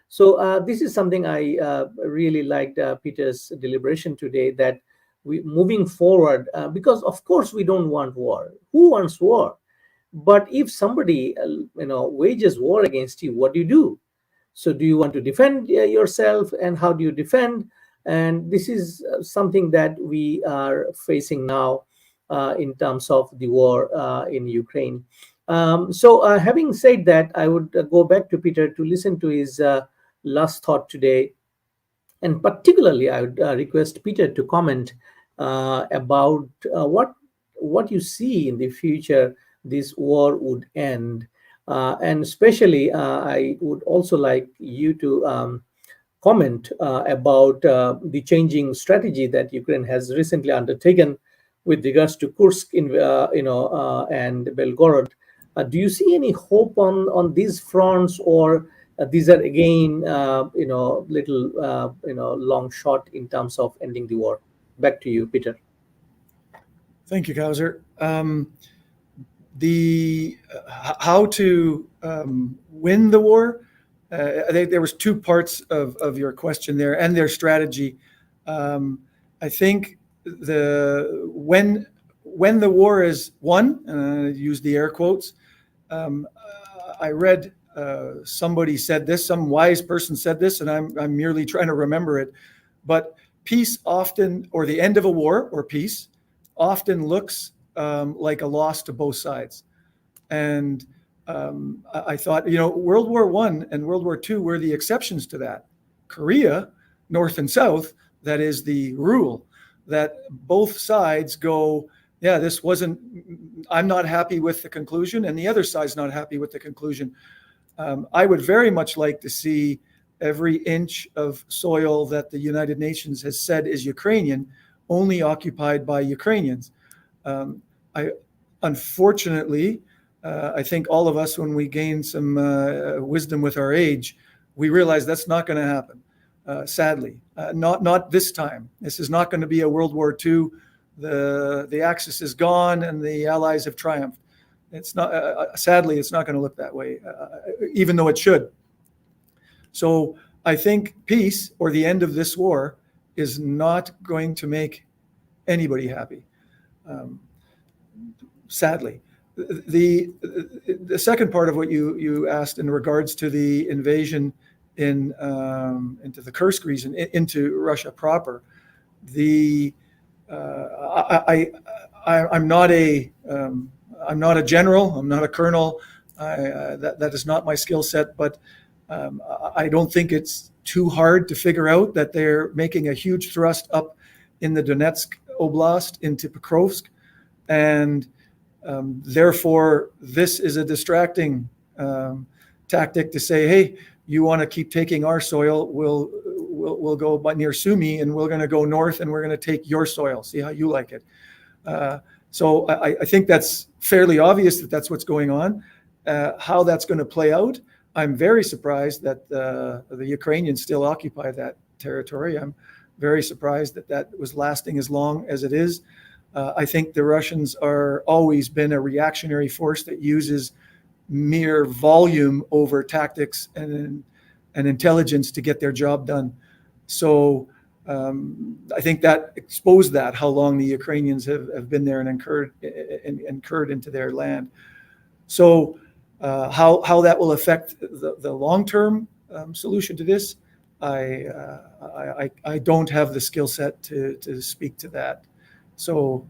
So this is something I really liked Peter's deliberation today, that we moving forward, because of course we don't want war. Who wants war? But if somebody wages war against you, what do you do? So do you want to defend yourself, and how do you defend? And this is something that we are facing now in terms of the war in Ukraine. So having said that, I would go back to Peter to listen to his last thought today. And particularly, I would request Peter to comment about what you see in the future this war would end. And especially, I would also like you to comment about the changing strategy that Ukraine has recently undertaken with regards to Kursk and Belgorod. Do you see any hope on these fronts, or these are again little long shot in terms of ending the war? Back to you, Peter. Thank you, Kauser. How to win the war? I think there was two parts of your question there, and their strategy. I think when the war is won, use the air quotes. I read somebody said this, some wise person said this, and I'm merely trying to remember it. But peace often, or the end of a war, or peace, often looks like a loss to both sides. And I thought, World War I and World War II were the exceptions to that. Korea, North and South, that is the rule, that both sides go, yeah, this wasn't, I'm not happy with the conclusion, and the other side's not happy with the conclusion. I would very much like to see every inch of soil that the United Nations has said is Ukrainian only occupied by Ukrainians. Unfortunately, I think all of us, when we gain some wisdom with our age, we realize that's not going to happen. Sadly, not this time. This is not going to be a World War II. The Axis is gone and the Allies have triumphed. It's not. Sadly, it's not going to look that way, even though it should. So I think peace, or the end of this war, is not going to make anybody happy. Sadly. The second part of what you asked in regards to the invasion into the Kursk region, into Russia proper, I'm not a general, I'm not a colonel. That is not my skill set, but I don't think it's too hard to figure out that they're making a huge thrust up in the Donetsk Oblast into Pokrovsk, and therefore, this is a distracting tactic to say, "Hey, you want to keep taking our soil? We'll go near Sumy, and we're going to go north, and we're going to take your soil. See how you like it." So I think that's fairly obvious that that's what's going on. How that's going to play out, I'm very surprised that the Ukrainians still occupy that territory. I'm very surprised that that was lasting as long as it is. I think the Russians are always been a reactionary force that uses mere volume over tactics and intelligence to get their job done. So I think that exposed that, how long the Ukrainians have been there and incurred into their land. So how that will affect the long-term solution to this, I don't have the skill set to speak to that. So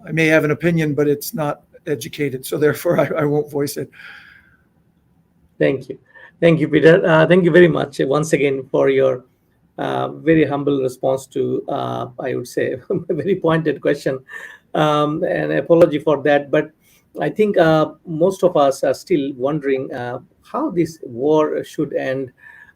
I may have an opinion, but it's not educated. So therefore, I won't voice it. Thank you. Thank you, Peter. Thank you very much once again for your very humble response to, I would say, a very pointed question. And apology for that. But I think most of us are still wondering how this war should end.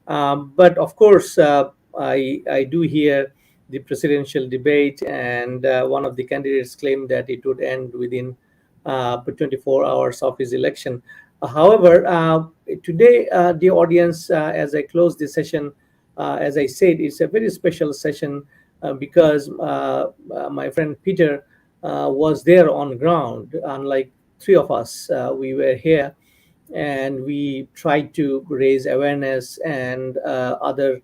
But of course, I do hear the presidential debate, and one of the candidates claimed that it would end within 24 hours of his election. However, today, dear audience, as I close this session, as I said, it's a very special session because my friend Peter was there on ground. Unlike three of us, we were here and we tried to raise awareness and other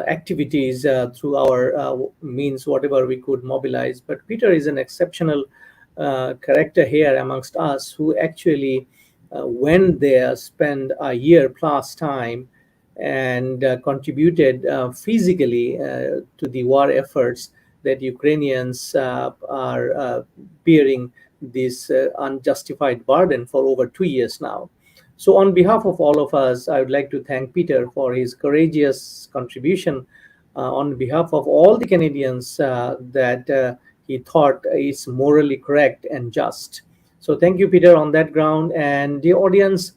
activities through our means, whatever we could mobilize. But Peter is an exceptional character here amongst us who actually went there, spent a year plus time, and contributed physically to the war efforts that Ukrainians are bearing this unjustified burden for over 2 years now. So, on behalf of all of us, I would like to thank Peter for his courageous contribution on behalf of all the Canadians that he thought is morally correct and just. So, thank you, Peter, on that ground. And the audience,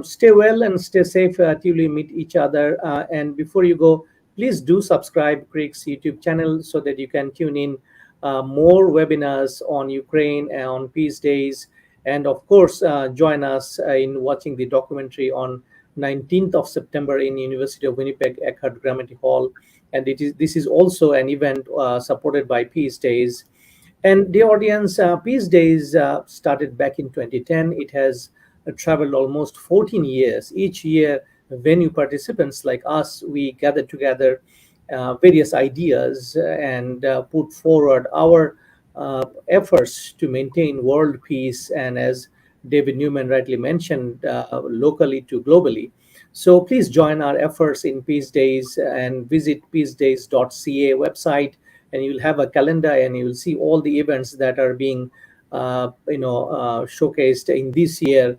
stay well and stay safe till we meet each other. And before you go, please do subscribe Crick's YouTube channel so that you can tune in more webinars on Ukraine and on Peacedays. And of course, join us in watching the documentary on 19th of September in University of Winnipeg Eckhart Grammaty Hall. And this is also an event supported by Peacedays. And the audience, Peacedays started back in 2010. It has traveled almost 14 years. Each year, venue participants like us, we gather together various ideas and put forward our efforts to maintain world peace, and as David Newman rightly mentioned, locally to globally. So please join our efforts in Peacedays and visit peacedays.ca website, and you'll have a calendar and you'll see all the events that are being showcased in this year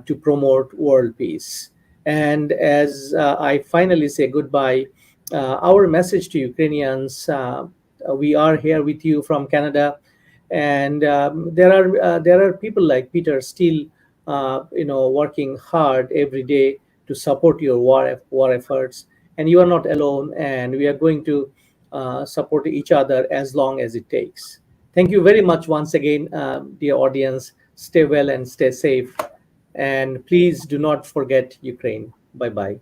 to promote world peace. And as I finally say goodbye, our message to Ukrainians, we are here with you from Canada, and there are people like Peter still working hard every day to support your war efforts, and you are not alone, and we are going to support each other as long as it takes. Thank you very much once again, dear audience. Stay well and stay safe, and please do not forget Ukraine. Bye bye.